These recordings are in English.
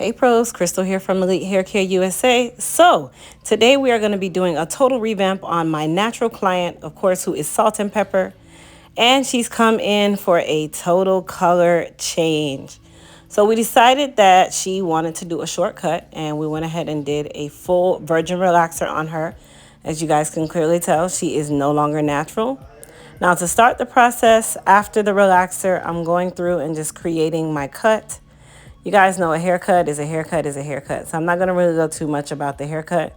Hey pros, Crystal here from Elite Hair Care USA. So today we are going to be doing a total revamp on my natural client, of course, who is Salt and Pepper. And she's come in for a total color change. So we decided that she wanted to do a shortcut, and we went ahead and did a full virgin relaxer on her. As you guys can clearly tell, she is no longer natural. Now to start the process after the relaxer, I'm going through and just creating my cut. You guys know a haircut is a haircut is a haircut. So I'm not going to really go too much about the haircut.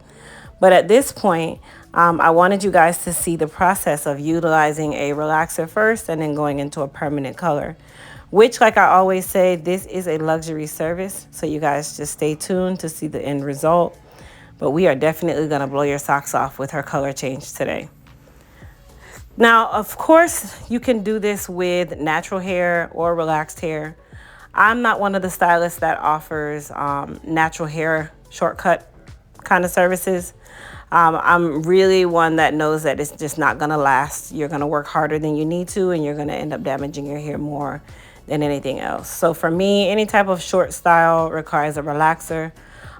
But at this point, I wanted you guys to see the process of utilizing a relaxer first and then going into a permanent color. Which, like I always say, this is a luxury service. So you guys just stay tuned to see the end result. But we are definitely going to blow your socks off with her color change today. Now, of course, you can do this with natural hair or relaxed hair. I'm not one of the stylists that offers natural hair shortcut kind of services. I'm really one that knows that it's just not going to last. You're going to work harder than you need to, and you're going to end up damaging your hair more than anything else. So for me, any type of short style requires a relaxer,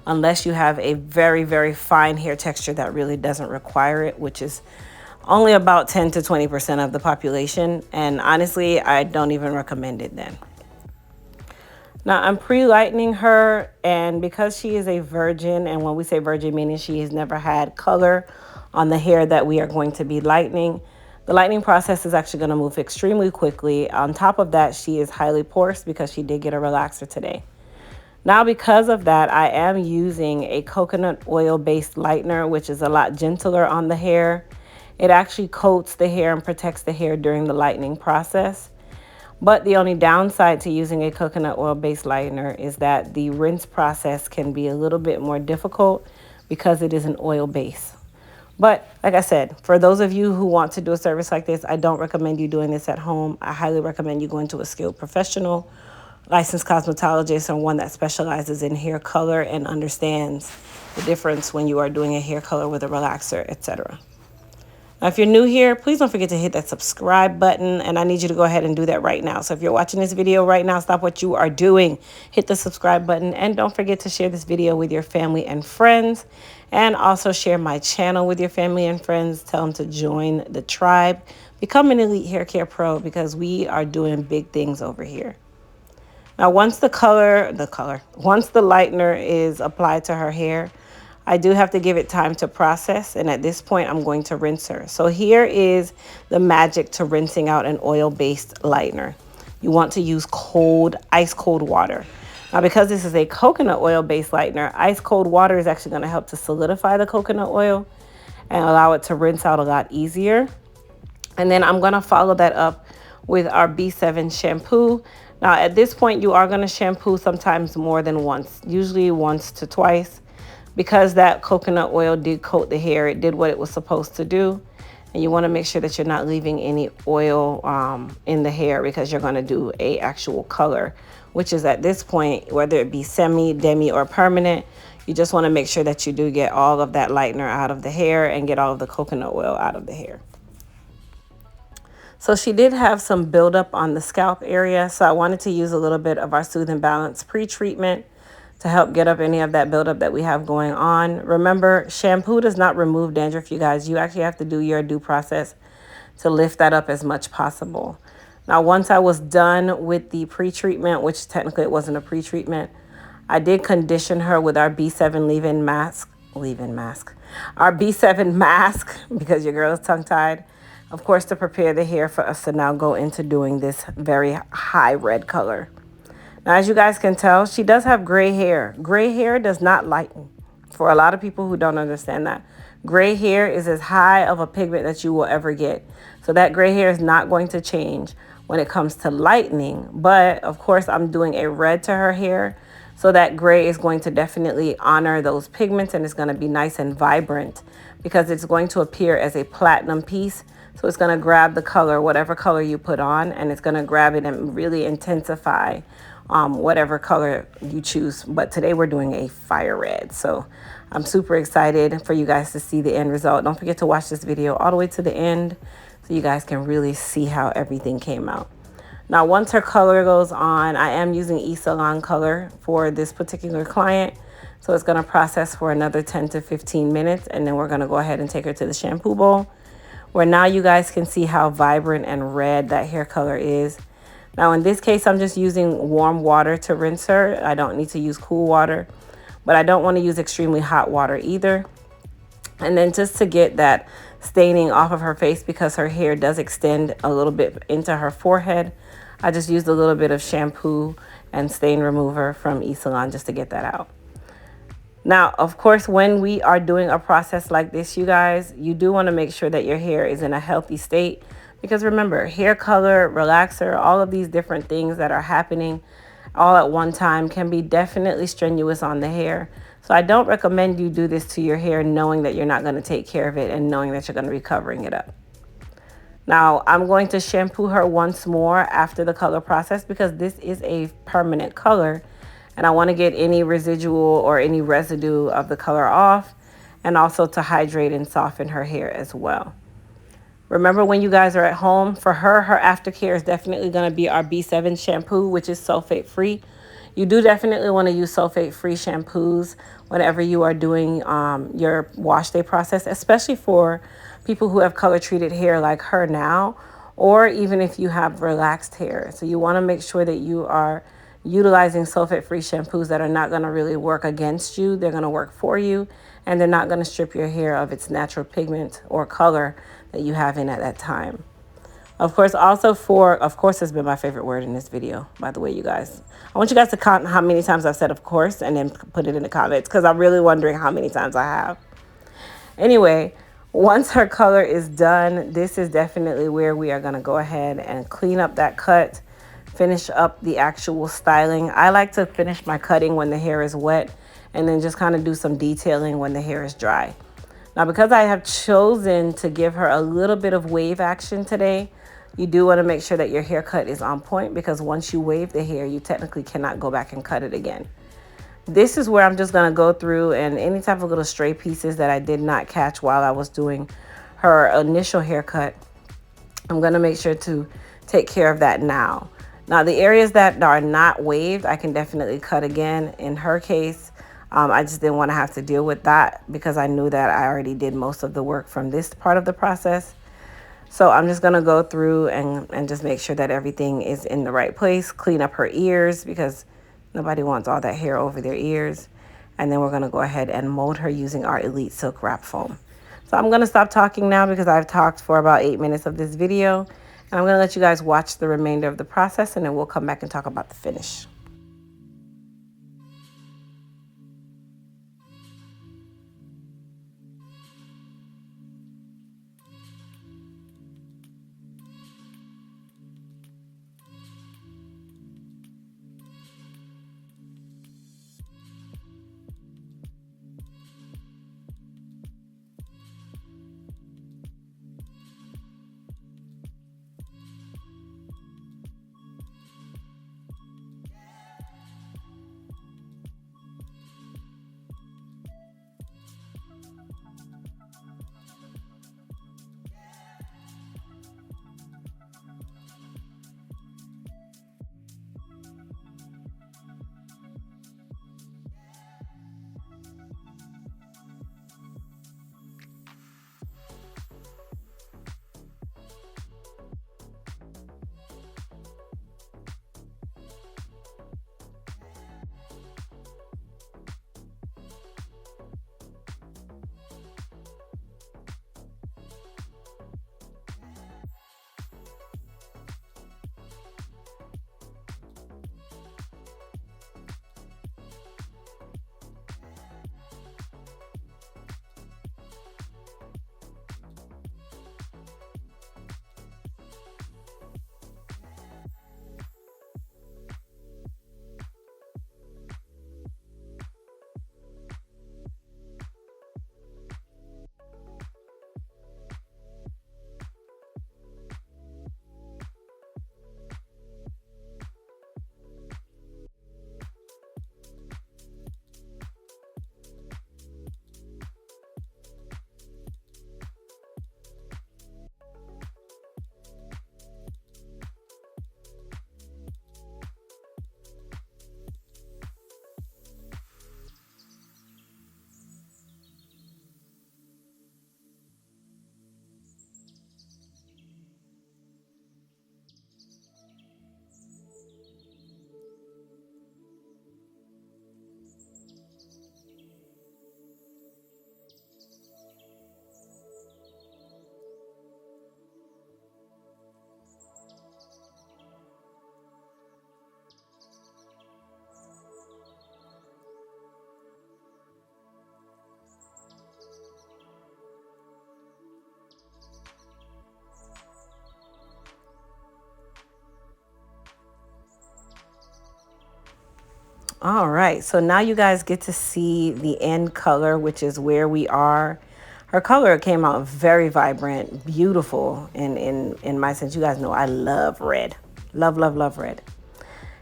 unless you have a very, very fine hair texture that really doesn't require it, which is only about 10 to 20% of the population. And honestly, I don't even recommend it then. Now I'm pre-lightening her, and because she is a virgin, and when we say virgin, meaning she has never had color on the hair that we are going to be lightening, the lightening process is actually going to move extremely quickly. On top of that, she is highly porous because she did get a relaxer today. Now because of that, I am using a coconut oil based lightener, which is a lot gentler on the hair. It actually coats the hair and protects the hair during the lightening process. But the only downside to using a coconut oil-based lightener is that the rinse process can be a little bit more difficult because it is an oil base. But like I said, for those of you who want to do a service like this, I don't recommend you doing this at home. I highly recommend you going to a skilled professional, licensed cosmetologist, or one that specializes in hair color and understands the difference when you are doing a hair color with a relaxer, etc. Now, if you're new here, please don't forget to hit that subscribe button, and I need you to go ahead and do that right now. So if you're watching this video right now, stop what you are doing, hit the subscribe button, and don't forget to share this video with your family and friends, and also share my channel with your family and friends. Tell them to join the tribe, become an Elite Hair Care Pro, because we are doing big things over here. Now, once the lightener is applied to her hair, I do have to give it time to process, and at this point I'm going to rinse her. So here is the magic to rinsing out an oil-based lightener. You want to use cold, ice cold water. Now because this is a coconut oil-based lightener, ice cold water is actually going to help to solidify the coconut oil and allow it to rinse out a lot easier. And then I'm going to follow that up with our B7 shampoo. Now at this point you are going to shampoo sometimes more than once, usually once to twice. Because that coconut oil did coat the hair, it did what it was supposed to do. And you want to make sure that you're not leaving any oil in the hair, because you're going to do a actual color, which is at this point, whether it be semi, demi, or permanent, you just want to make sure that you do get all of that lightener out of the hair and get all of the coconut oil out of the hair. So she did have some buildup on the scalp area, so I wanted to use a little bit of our Soothe and Balance pre-treatment to help get up any of that buildup that we have going on. Remember, shampoo does not remove dandruff, you guys. You actually have to do your due process to lift that up as much possible. Now, once I was done with the pre-treatment, which technically it wasn't a pre-treatment, I did condition her with our B7 leave-in mask. Our B7 mask, because your girl is tongue-tied, of course, to prepare the hair for us to now go into doing this very high red color. Now, as you guys can tell, she does have gray hair. Gray hair does not lighten. For a lot of people who don't understand that, gray hair is as high of a pigment that you will ever get. So that gray hair is not going to change when it comes to lightening. But of course, I'm doing a red to her hair. So that gray is going to definitely honor those pigments, and it's going to be nice and vibrant because it's going to appear as a platinum piece. So it's going to grab the color, whatever color you put on, and it's going to grab it and really intensify whatever color you choose. But today we're doing a fire red, so I'm super excited for you guys to see the end result. Don't forget to watch this video all the way to the end so you guys can really see how everything came out. Now, once her color goes on, I am using E-Salon color for this particular client. So it's going to process for another 10 to 15 minutes. And then we're going to go ahead and take her to the shampoo bowl, where now you guys can see how vibrant and red that hair color is. Now, in this case, I'm just using warm water to rinse her. I don't need to use cool water, but I don't want to use extremely hot water either. And then just to get that staining off of her face, because her hair does extend a little bit into her forehead, I just used a little bit of shampoo and stain remover from E-Salon just to get that out. Now, of course, when we are doing a process like this, you guys, you do want to make sure that your hair is in a healthy state, because remember, hair color, relaxer, all of these different things that are happening all at one time can be definitely strenuous on the hair. So I don't recommend you do this to your hair knowing that you're not going to take care of it and knowing that you're going to be covering it up. Now, I'm going to shampoo her once more after the color process, because this is a permanent color and I want to get any residual or any residue of the color off, and also to hydrate and soften her hair as well. Remember, when you guys are at home, for her aftercare is definitely going to be our B7 shampoo, which is sulfate free. You do definitely want to use sulfate free shampoos whenever you are doing your wash day process, especially for people who have color treated hair like her now, or even if you have relaxed hair. So you want to make sure that you are utilizing sulfate free shampoos that are not going to really work against you. They're going to work for you, and they're not going to strip your hair of its natural pigment or color that you have in at that time. Of course, of course has been my favorite word in this video, by the way, you guys. I want you guys to count how many times I've said of course and then put it in the comments, because I'm really wondering how many times I have. Anyway, once her color is done, this is definitely where we are going to go ahead and clean up that cut, finish up the actual styling. I like to finish my cutting when the hair is wet, and then just kind of do some detailing when the hair is dry. Now, because I have chosen to give her a little bit of wave action today, you do want to make sure that your haircut is on point, because once you wave the hair, you technically cannot go back and cut it again. This is where I'm just going to go through, and any type of little stray pieces that I did not catch while I was doing her initial haircut, I'm going to make sure to take care of that now. Now, the areas that are not waved, I can definitely cut again. In her case, I just didn't want to have to deal with that, because I knew that I already did most of the work from this part of the process. So I'm just going to go through and just make sure that everything is in the right place. Clean up her ears, because nobody wants all that hair over their ears. And then we're going to go ahead and mold her using our Elite Silk Wrap Foam. So I'm going to stop talking now, because I've talked for about 8 minutes of this video. And I'm going to let you guys watch the remainder of the process, and then we'll come back and talk about the finish. All right, so now you guys get to see the end color, which is where we are. Her color came out very vibrant, beautiful in my sense. You guys know I love red. Love, love, love red.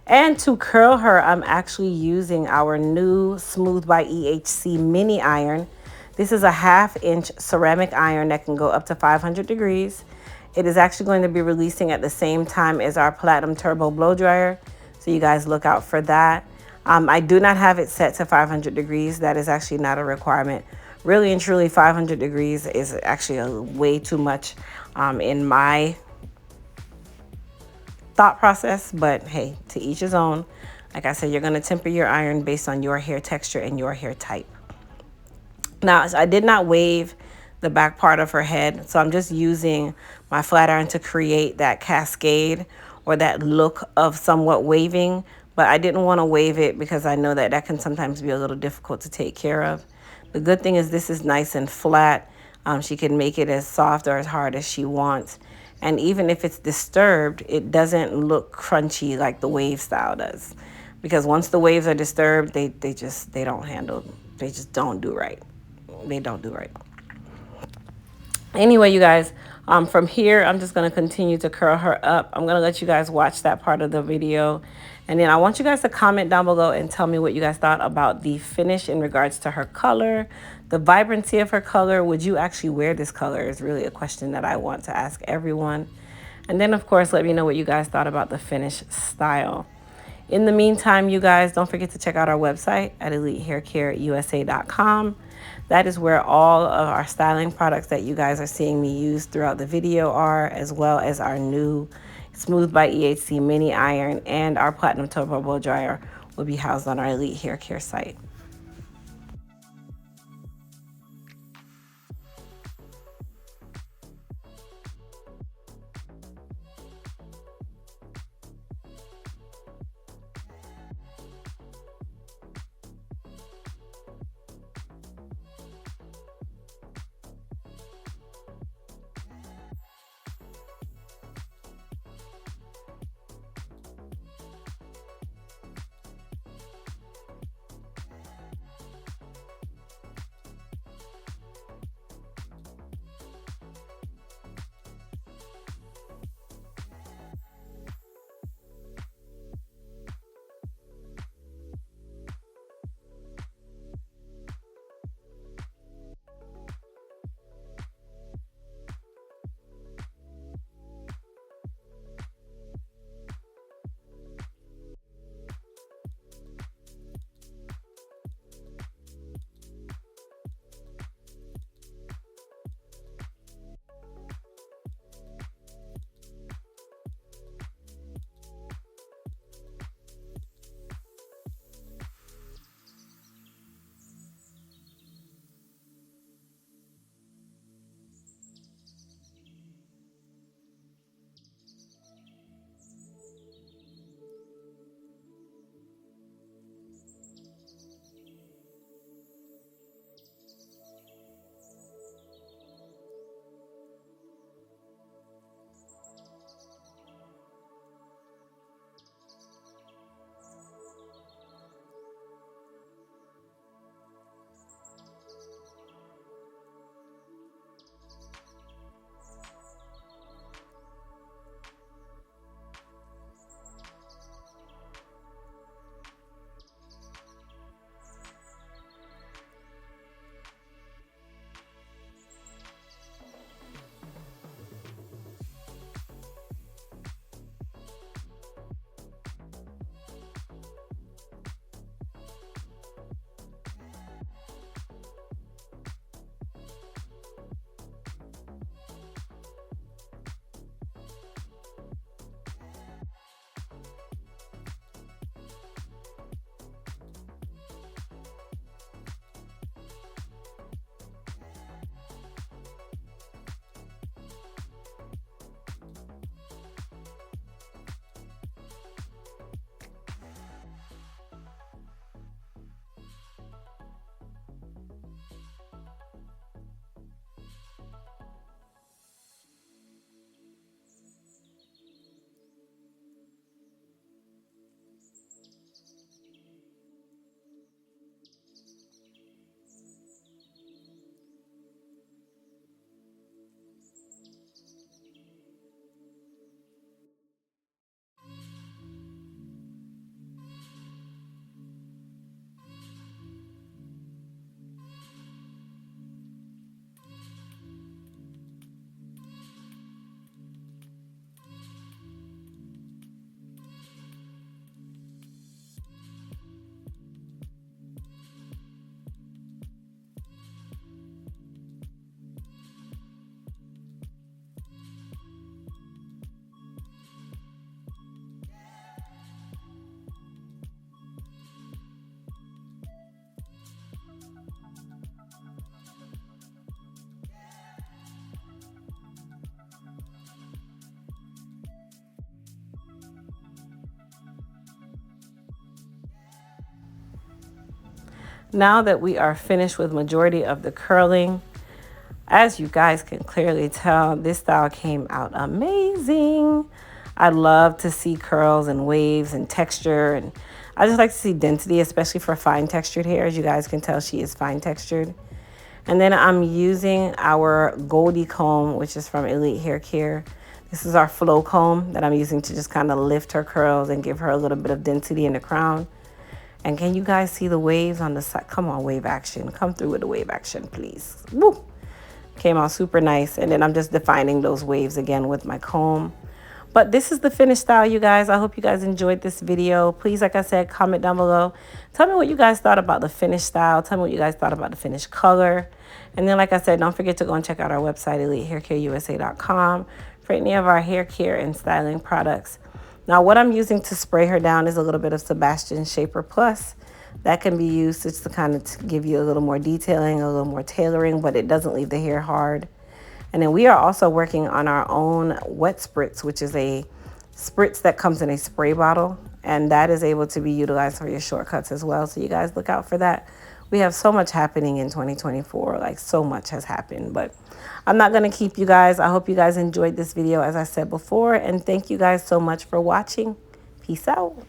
And to curl her, I'm actually using our new Smooth by EHC mini iron. This is a 1/2 inch ceramic iron that can go up to 500 degrees. It is actually going to be releasing at the same time as our Platinum Turbo Blow Dryer. So you guys look out for that. I do not have it set to 500 degrees. That is actually not a requirement. Really and truly, 500 degrees is actually way too much in my thought process, but hey, to each his own. Like I said, you're going to temper your iron based on your hair texture and your hair type. Now, I did not wave the back part of her head, so I'm just using my flat iron to create that cascade or that look of somewhat waving, but I didn't want to wave it because I know that that can sometimes be a little difficult to take care of. The good thing is this is nice and flat. She can make it as soft or as hard as she wants. And even if it's disturbed, it doesn't look crunchy like the wave style does. Because once the waves are disturbed, they don't handle, they just don't do right. They don't do right. Anyway, you guys, from here, I'm just going to continue to curl her up. I'm going to let you guys watch that part of the video. And then I want you guys to comment down below and tell me what you guys thought about the finish in regards to her color, the vibrancy of her color. Would you actually wear this color is really a question that I want to ask everyone. And then, of course, let me know what you guys thought about the finish style. In the meantime, you guys, don't forget to check out our website at EliteHairCareUSA.com. That is where all of our styling products that you guys are seeing me use throughout the video are, as well as our new Smooth by EHC mini iron and our Platinum Turbo Blow Dryer will be housed on our Elite Hair Care site. Now that we are finished with majority of the curling, as you guys can clearly tell, this style came out amazing. I love to see curls and waves and texture, and I just like to see density, especially for fine textured hair. As you guys can tell, she is fine textured. And then I'm using our Goldie comb, which is from Elite Hair Care. This is our flow comb that I'm using to just kind of lift her curls and give her a little bit of density in the crown. And can you guys see the waves on the side? Come on, wave action. Come through with the wave action, please. Woo! Came out super nice. And then I'm just defining those waves again with my comb. But this is the finished style, you guys. I hope you guys enjoyed this video. Please, like I said, comment down below. Tell me what you guys thought about the finished style. Tell me what you guys thought about the finished color. And then, like I said, don't forget to go and check out our website, EliteHairCareUSA.com, for any of our hair care and styling products. Now, what I'm using to spray her down is a little bit of Sebastian Shaper Plus. That can be used just to kind of give you a little more detailing, a little more tailoring, but it doesn't leave the hair hard. And then we are also working on our own wet spritz, which is a spritz that comes in a spray bottle. And that is able to be utilized for your shortcuts as well. So you guys look out for that. We have so much happening in 2024. Like, so much has happened. But I'm not going to keep you guys. I hope you guys enjoyed this video, as I said before. And thank you guys so much for watching. Peace out.